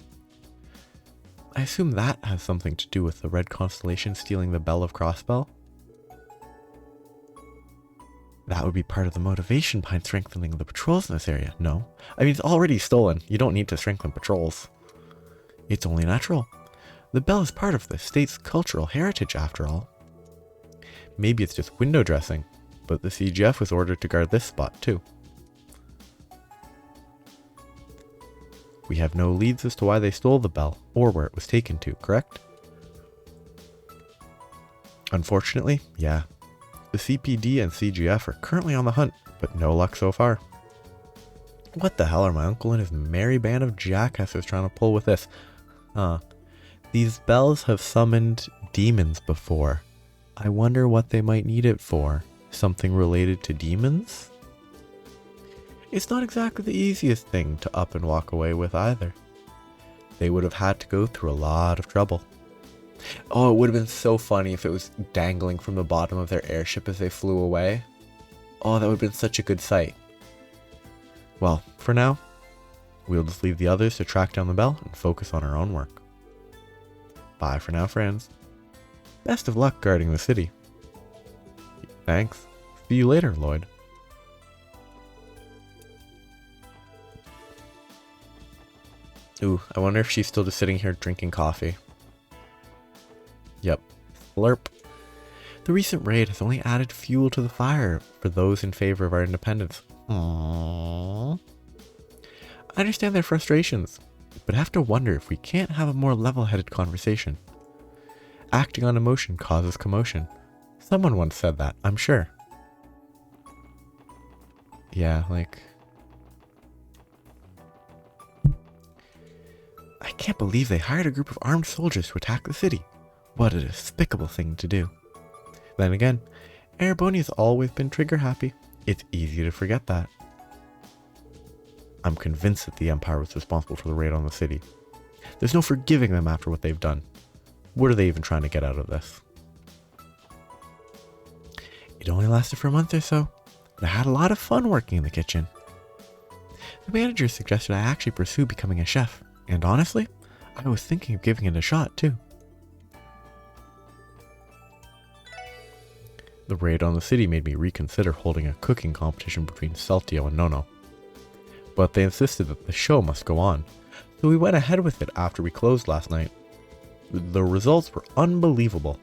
I assume that has something to do with the Red Constellation stealing the Bell of Crossbell? That would be part of the motivation behind strengthening the patrols in this area, no? I mean, it's already stolen. You don't need to strengthen patrols. It's only natural. The bell is part of the state's cultural heritage, after all. Maybe it's just window dressing, but the CGF was ordered to guard this spot, too. We have no leads as to why they stole the bell, or where it was taken to, correct? Unfortunately, yeah. The CPD and CGF are currently on the hunt, but no luck so far. What the hell are my uncle and his merry band of jackasses trying to pull with this? These bells have summoned demons before. I wonder what they might need it for. Something related to demons? It's not exactly the easiest thing to up and walk away with either. They would have had to go through a lot of trouble. Oh, it would have been so funny if it was dangling from the bottom of their airship as they flew away. Oh, that would have been such a good sight. Well, for now, we'll just leave the others to track down the bell and focus on our own work. Bye for now, friends. Best of luck guarding the city. Thanks. See you later, Lloyd. Ooh, I wonder if she's still just sitting here drinking coffee. Yep. Slurp. The recent raid has only added fuel to the fire for those in favor of our independence. Aww. I understand their frustrations, but I have to wonder if we can't have a more level-headed conversation. Acting on emotion causes commotion. Someone once said that, I'm sure. Yeah, like... I can't believe they hired a group of armed soldiers to attack the city. What a despicable thing to do. Then again, Ereboni has always been trigger happy. It's easy to forget that. I'm convinced that the Empire was responsible for the raid on the city. There's no forgiving them after what they've done. What are they even trying to get out of this? It only lasted for a month or so, but I had a lot of fun working in the kitchen. The manager suggested I actually pursue becoming a chef, and honestly, I was thinking of giving it a shot too. The raid on the city made me reconsider holding a cooking competition between Saltio and Nono. But they insisted that the show must go on, so we went ahead with it after we closed last night. The results were unbelievable.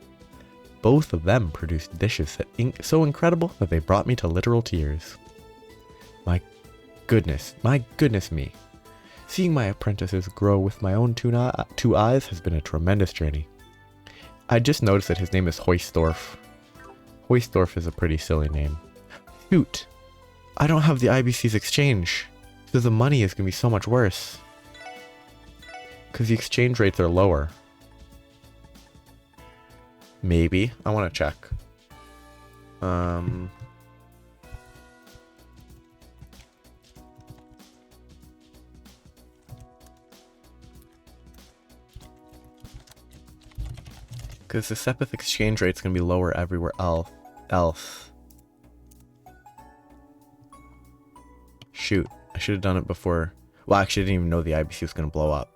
Both of them produced dishes that so incredible that they brought me to literal tears. My goodness me. Seeing my apprentices grow with my own two eyes has been a tremendous journey. I just noticed that his name is Hoistorf. Hoistorf is a pretty silly name. Shoot! I don't have the IBC's exchange, so the money is going to be so much worse. Because the exchange rates are lower. Maybe. I want to check. Because the Sepith exchange rate's going to be lower everywhere else. Shoot. I should have done it before. Well, actually, I didn't even know the IBC was going to blow up.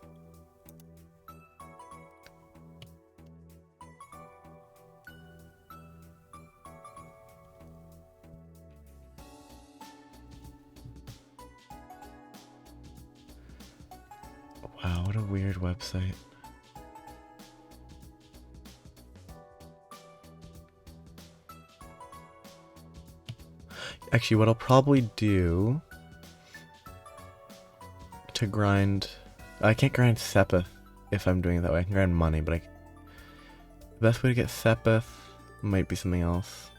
Wow, what a weird website. Actually, what I'll probably do to grind... I can't grind Sepith if I'm doing it that way. I can grind money, but the best way to get Sepith might be something else.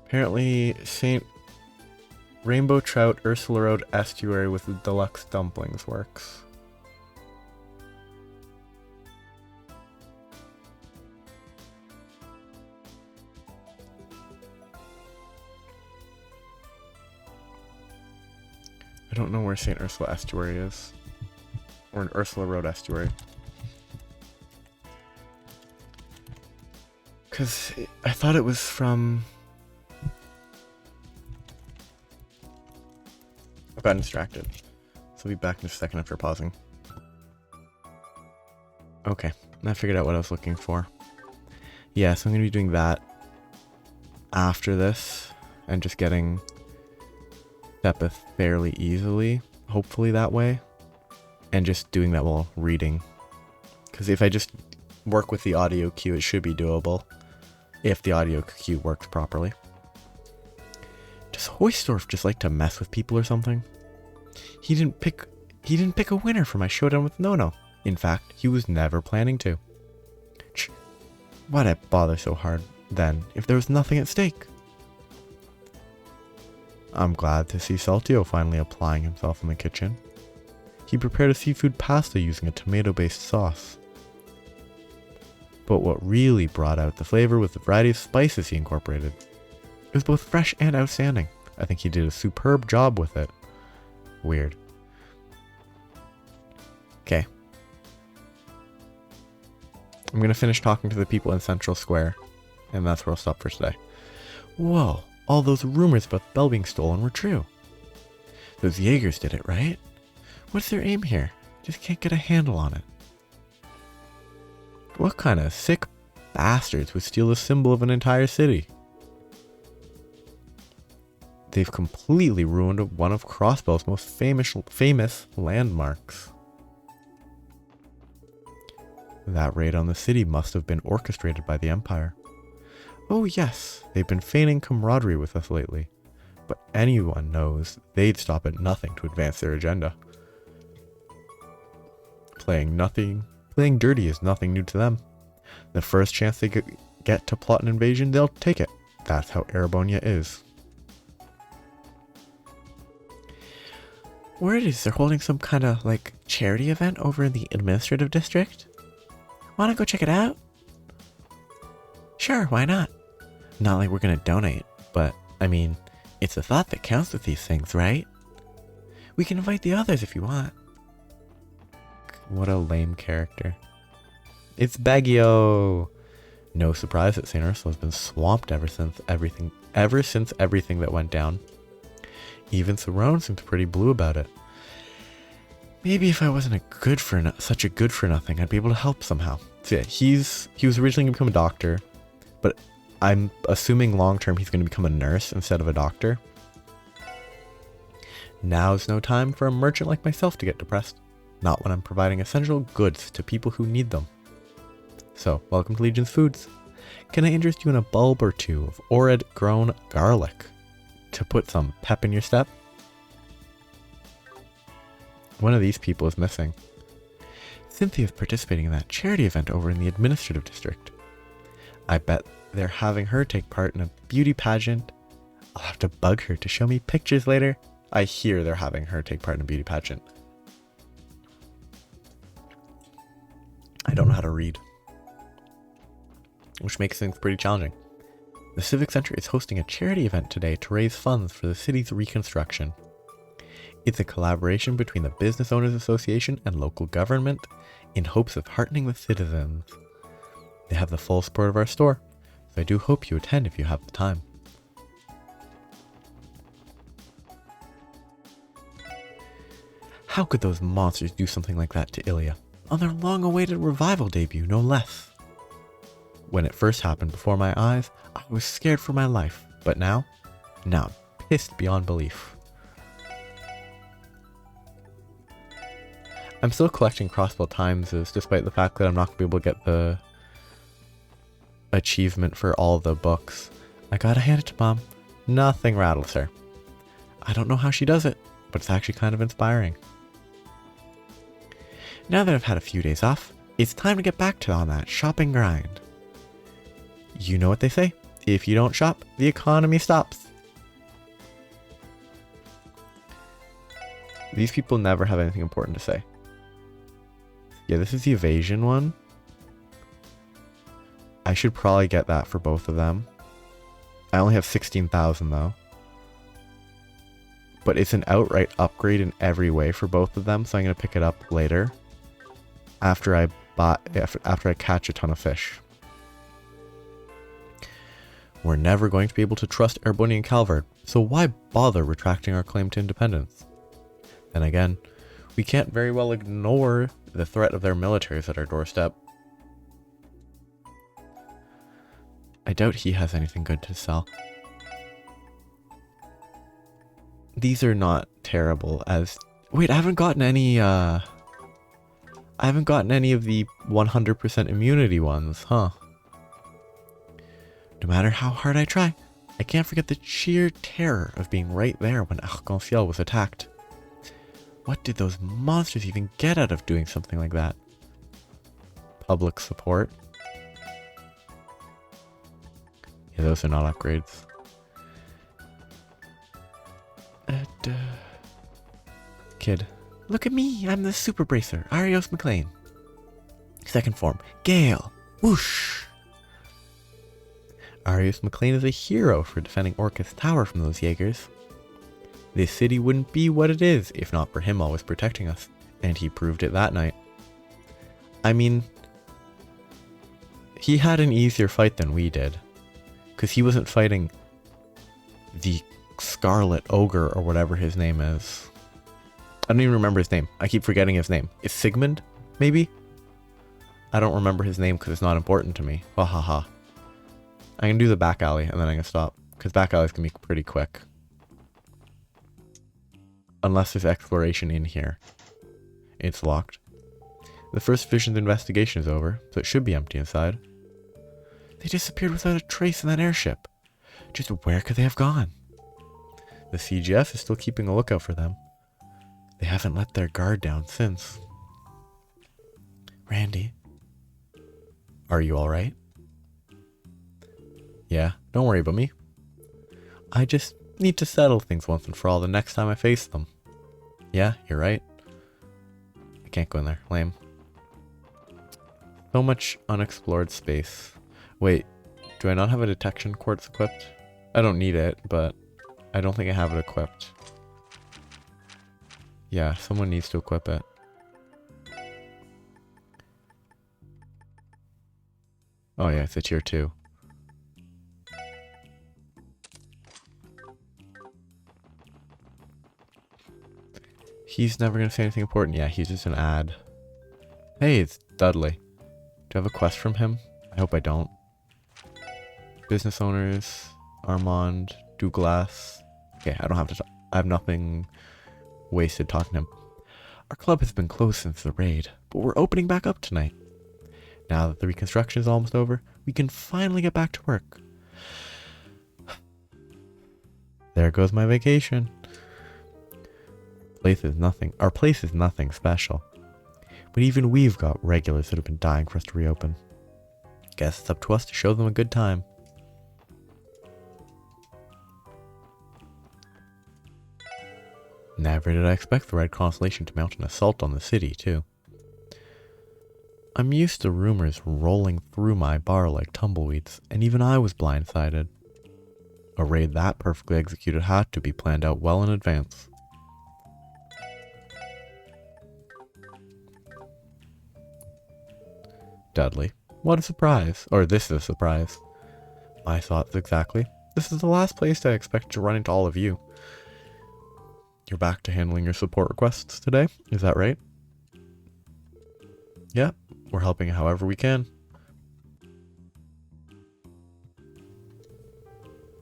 Apparently, St. Rainbow Trout Ursula Road Estuary with the deluxe dumplings works. I don't know where St. Ursula Estuary is. Or an Ursula Road Estuary. Because I thought it was from... I got distracted. So I'll be back in just a second after pausing. Okay, I figured out what I was looking for. Yeah, so I'm going to be doing that after this. And just getting Sepith fairly easily. Hopefully that way. And just doing that while reading. Because if I just work with the audio cue, it should be doable. If the audio cue works properly. To Does Hoystorf just like to mess with people or something? He didn't pick a winner for my showdown with Nono. In fact, he was never planning to. Why'd I bother so hard then, if there was nothing at stake? I'm glad to see Saltio finally applying himself in the kitchen. He prepared a seafood pasta using a tomato-based sauce. But what really brought out the flavor was the variety of spices he incorporated. It was both fresh and outstanding. I think he did a superb job with it. Weird. Okay. I'm going to finish talking to the people in Central Square, and that's where I'll stop for today. Whoa, all those rumors about the bell being stolen were true. Those Jaegers did it, right? What's their aim here? Just can't get a handle on it. What kind of sick bastards would steal the symbol of an entire city? They've completely ruined one of Crossbell's most famous landmarks. That raid on the city must have been orchestrated by the Empire. Oh yes, they've been feigning camaraderie with us lately. But anyone knows they'd stop at nothing to advance their agenda. Playing dirty is nothing new to them. The first chance they get to plot an invasion, they'll take it. That's how Erebonia is. Word is they're holding some kind of charity event over in the administrative district. Wanna go check it out? Sure, why not? Not like we're gonna donate, but I mean, it's the thought that counts with these things, right? We can invite the others if you want. What a lame character. It's Baggio! No surprise that St. Ursula's been swamped ever since everything that went down. Even Cerrone seems pretty blue about it. Maybe if I wasn't such a good for nothing, I'd be able to help somehow. So yeah, he was originally going to become a doctor, but I'm assuming long term he's going to become a nurse instead of a doctor. Now's no time for a merchant like myself to get depressed. Not when I'm providing essential goods to people who need them. So, welcome to Legion's Foods. Can I interest you in a bulb or two of Orid grown garlic to put some pep in your step? One of these people is missing. Cynthia's participating in that charity event over in the administrative district. I bet they're having her take part in a beauty pageant. I'll have to bug her to show me pictures later. I hear they're having her take part in a beauty pageant. I don't know how to read, which makes things pretty challenging. The Civic Center is hosting a charity event today to raise funds for the city's reconstruction. It's a collaboration between the Business Owners Association and local government in hopes of heartening the citizens. They have the full support of our store, so I do hope you attend if you have the time. How could those monsters do something like that to Ilya? On their long-awaited revival debut, no less. When it first happened before my eyes, I was scared for my life, but now I'm pissed beyond belief. I'm still collecting Crossbow Timeses, despite the fact that I'm not going to be able to get the achievement for all the books. I gotta hand it to Mom. Nothing rattles her. I don't know how she does it, but it's actually kind of inspiring. Now that I've had a few days off, it's time to get back on that shopping grind. You know what they say, if you don't shop, the economy stops. These people never have anything important to say. Yeah, this is the evasion one. I should probably get that for both of them. I only have 16,000 though. But it's an outright upgrade in every way for both of them, so I'm going to pick it up later. After I catch a ton of fish. We're never going to be able to trust Ereboni and Calvard, so why bother retracting our claim to independence? Then again, we can't very well ignore the threat of their militaries at our doorstep. I doubt he has anything good to sell. These are not terrible as... Wait, I haven't gotten any of the 100% immunity ones, huh? No matter how hard I try, I can't forget the sheer terror of being right there when Arc-en-Ciel was attacked. What did those monsters even get out of doing something like that? Public support. Yeah, those are not upgrades. Kid. Look at me, I'm the super bracer, Arios McLean. Second form, Gale. Whoosh! Arios McLean is a hero for defending Orcus Tower from those Jaegers. This city wouldn't be what it is if not for him always protecting us, and he proved it that night. I mean, he had an easier fight than we did, because he wasn't fighting the Scarlet Ogre or whatever his name is. I don't even remember his name. I keep forgetting his name. Is Sigmund, maybe? I don't remember his name because it's not important to me. Ha ha ha. I can do the back alley and then I can stop, because back alleys can be pretty quick. Unless there's exploration in here. It's locked. The first vision's investigation is over, so it should be empty inside. They disappeared without a trace in that airship. Just where could they have gone? The CGF is still keeping a lookout for them. They haven't let their guard down since. Randy. Are you alright? Yeah, don't worry about me. I just need to settle things once and for all the next time I face them. Yeah, you're right. I can't go in there. Lame. So much unexplored space. Wait, do I not have a detection quartz equipped? I don't need it, but I don't think I have it equipped. Yeah, someone needs to equip it. Oh yeah, it's a tier 2. He's never gonna say anything important. Yeah, he's just an ad. Hey, it's Dudley. Do I have a quest from him? I hope I don't. Business owners, Armand, Douglas. Okay, I don't have to I have nothing wasted talking to him. Our club has been closed since the raid, but we're opening back up tonight. Now that the reconstruction is almost over, we can finally get back to work. There goes my vacation. Our place is nothing special. But even we've got regulars that have been dying for us to reopen. Guess it's up to us to show them a good time. Never did I expect the Red Constellation to mount an assault on the city, too. I'm used to rumors rolling through my bar like tumbleweeds, and even I was blindsided. A raid that perfectly executed had to be planned out well in advance. Dudley. What a surprise. Or this is a surprise. My thoughts exactly. This is the last place I expect to run into all of you. You're back to handling your support requests today, is that right? Yeah, we're helping however we can.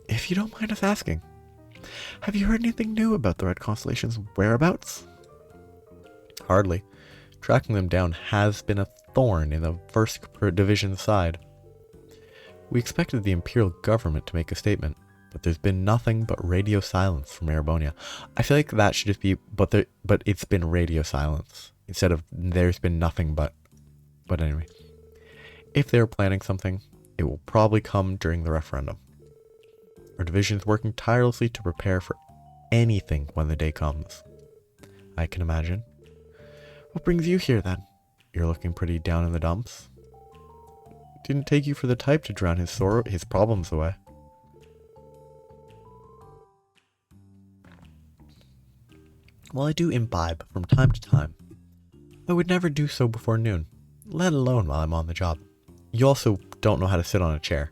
If you don't mind us asking, have you heard anything new about the Red Constellation's whereabouts? Hardly. Tracking them down has been a thorn in the 1st Division's side. We expected the Imperial government to make a statement, but there's been nothing but radio silence from Erebonia. I feel like that should just be, but it's been radio silence, instead of there's been nothing but. But anyway, if they're planning something, it will probably come during the referendum. Our division is working tirelessly to prepare for anything when the day comes. I can imagine. What brings you here, then? You're looking pretty down in the dumps. Didn't take you for the type to drown his problems away. Well, I do imbibe from time to time. I would never do so before noon, let alone while I'm on the job. You also don't know how to sit on a chair.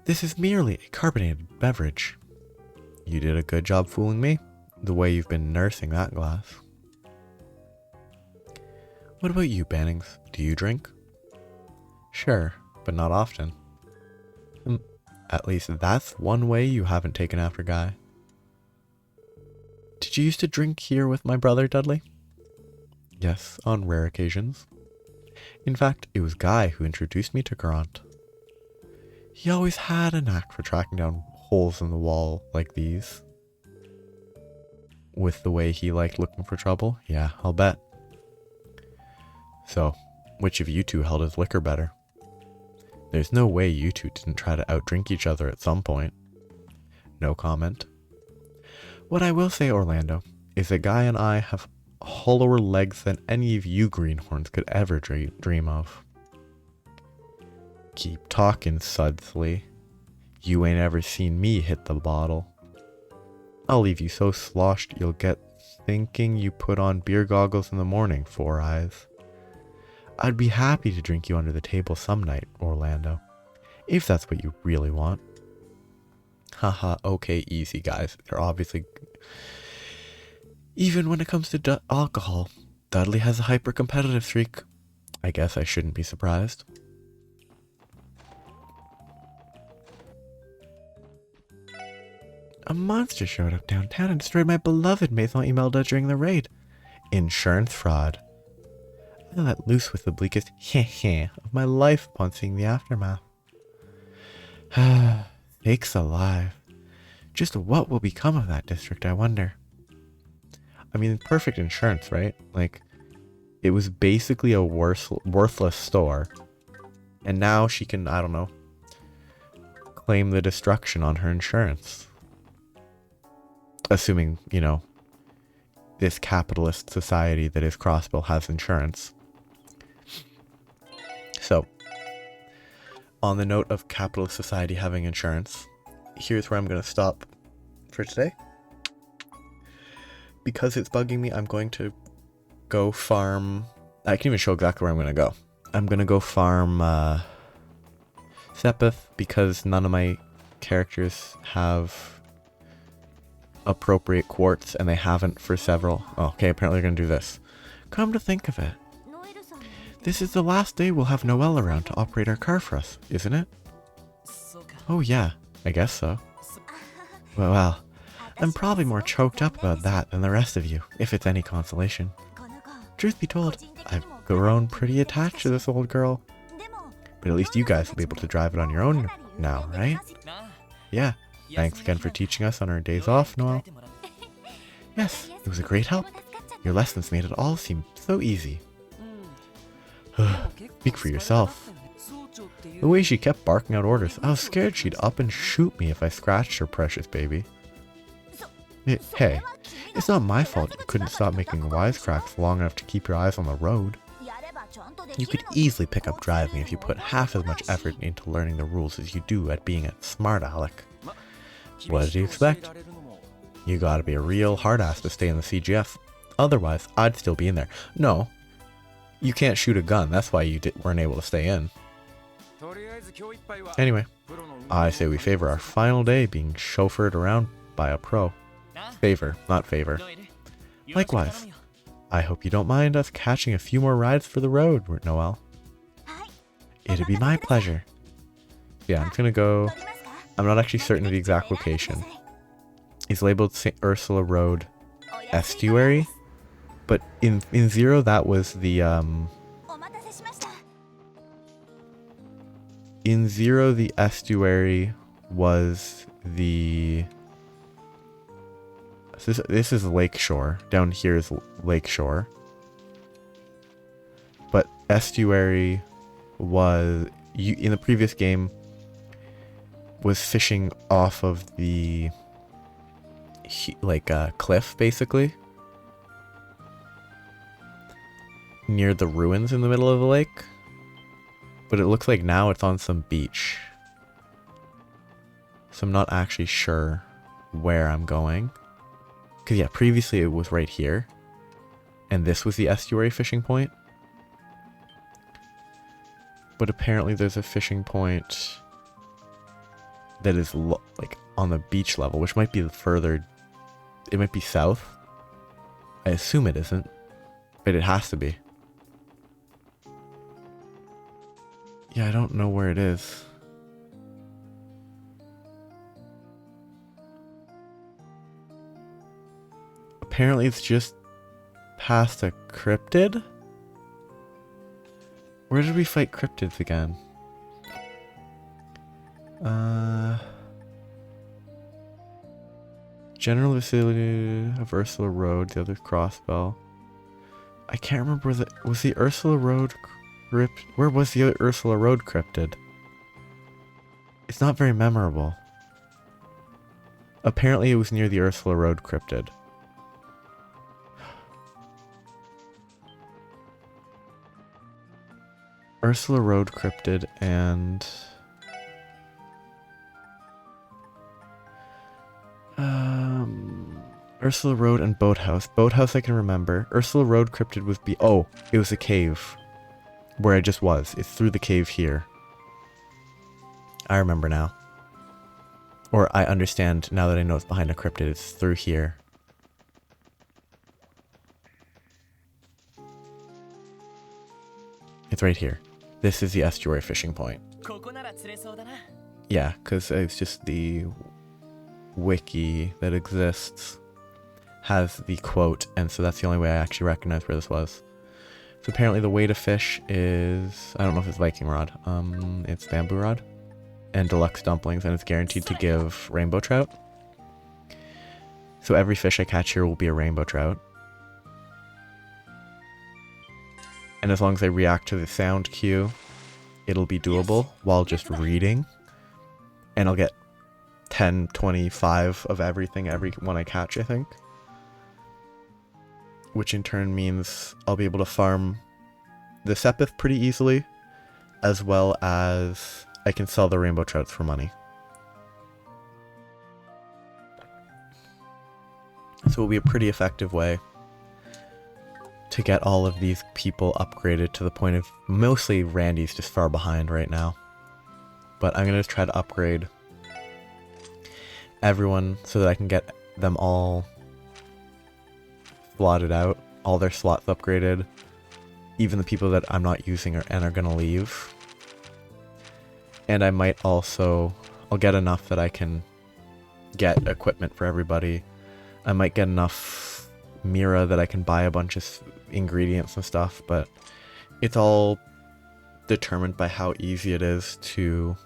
This is merely a carbonated beverage. You did a good job fooling me, the way you've been nursing that glass. What about you, Bannings? Do you drink? Sure, but not often. At least that's one way you haven't taken after Guy. Did you used to drink here with my brother, Dudley? Yes, on rare occasions. In fact, it was Guy who introduced me to Garant. He always had a knack for tracking down holes in the wall like these. With the way he liked looking for trouble? Yeah, I'll bet. So, which of you two held his liquor better? There's no way you two didn't try to outdrink each other at some point. No comment. What I will say, Orlando, is that Guy and I have hollower legs than any of you greenhorns could ever dream of. Keep talking, Sudsley. You ain't ever seen me hit the bottle. I'll leave you so sloshed you'll get thinking you put on beer goggles in the morning, Four Eyes. I'd be happy to drink you under the table some night, Orlando, if that's what you really want. Haha, okay, easy guys. They're obviously... Even when it comes to alcohol, Dudley has a hyper-competitive streak. I guess I shouldn't be surprised. A monster showed up downtown and destroyed my beloved Maison Imelda during the raid. Insurance fraud. I let loose with the bleakest heh of my life upon seeing the aftermath. Sakes alive. Just what will become of that district, I wonder. I mean, perfect insurance, right? Like, it was basically a worthless store. And now she can, I don't know, claim the destruction on her insurance. Assuming, you know, this capitalist society that is Crossbill has insurance. So, on the note of capitalist society having insurance, here's where I'm going to stop for today. Because it's bugging me, I'm going to go farm... I can even show exactly where I'm going to go. I'm going to go farm Sepith because none of my characters have appropriate quartz and they haven't for several... Oh, okay, apparently they're going to do this. Come to think of it, this is the last day we'll have Noelle around to operate our car for us, isn't it? Oh yeah, I guess so. Well, I'm probably more choked up about that than the rest of you, if it's any consolation. Truth be told, I've grown pretty attached to this old girl. But at least you guys will be able to drive it on your own now, right? Yeah, thanks again for teaching us on our days off, Noelle. Yes, it was a great help. Your lessons made it all seem so easy. Speak for yourself. The way she kept barking out orders, I was scared she'd up and shoot me if I scratched her precious baby. Hey, it's not my fault you couldn't stop making wisecracks long enough to keep your eyes on the road. You could easily pick up driving if you put half as much effort into learning the rules as you do at being a smart aleck. What did you expect? You gotta be a real hard ass to stay in the CGF. Otherwise, I'd still be in there. No. You can't shoot a gun, that's why you weren't able to stay in. Anyway, I say we favor our final day being chauffeured around by a pro. Favor, not favor. Likewise, I hope you don't mind us catching a few more rides for the road, Noelle. It'd be my pleasure. Yeah, I'm gonna go... I'm not actually certain of the exact location. It's labeled St. Ursula Road Estuary. But in Zero, that was the, In Zero, the estuary was the... This is Lakeshore. Down here is Lakeshore. But estuary was... in the previous game, was fishing off of the... like, cliff, basically. Near the ruins in the middle of the lake. But it looks like now it's on some beach. So I'm not actually sure where I'm going. Because yeah, previously it was right here. And this was the estuary fishing point. But apparently there's a fishing point that is like on the beach level, which might be further... It might be south. I assume it isn't. But it has to be. Yeah, I don't know where it is. Apparently it's just past a cryptid? Where did we fight cryptids again? General vicinity of Ursula Road, the other crossbell. I can't remember was the Ursula Road crypt. Where was the Ursula Road cryptid? It's not very memorable. Apparently it was near the Ursula Road cryptid. Ursula Road cryptid and... Ursula Road and Boathouse. Boathouse I can remember. Ursula Road cryptid was oh, it was a cave. Where I just was. It's through the cave here. I remember now. Or I understand now that I know it's behind a cryptid. It's through here. It's right here. This is the estuary fishing point. Yeah, because it's just the wiki that exists has the quote, and so that's the only way I actually recognize where this was. So apparently the way to fish is, I don't know if it's Viking rod, it's bamboo rod and deluxe dumplings, and it's guaranteed to give rainbow trout. So every fish I catch here will be a rainbow trout. And as long as I react to the sound cue, it'll be doable while just reading. And I'll get 10, 25 of everything every one I catch, I think. Which in turn means I'll be able to farm the sepith pretty easily, as well as I can sell the rainbow trouts for money. So it'll be a pretty effective way to get all of these people upgraded to the point of mostly Randy's just far behind right now. But I'm going to try to upgrade everyone so that I can get them all slotted out, all their slots upgraded, even the people that I'm not using and are going to leave. And I might also, I'll get enough that I can get equipment for everybody. I might get enough Mira that I can buy a bunch of ingredients and stuff, but it's all determined by how easy it is to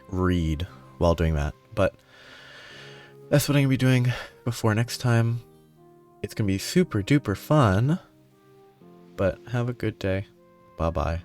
read while doing that. But that's what I'm going to be doing before next time. It's going to be super duper fun, but have a good day. Bye-bye.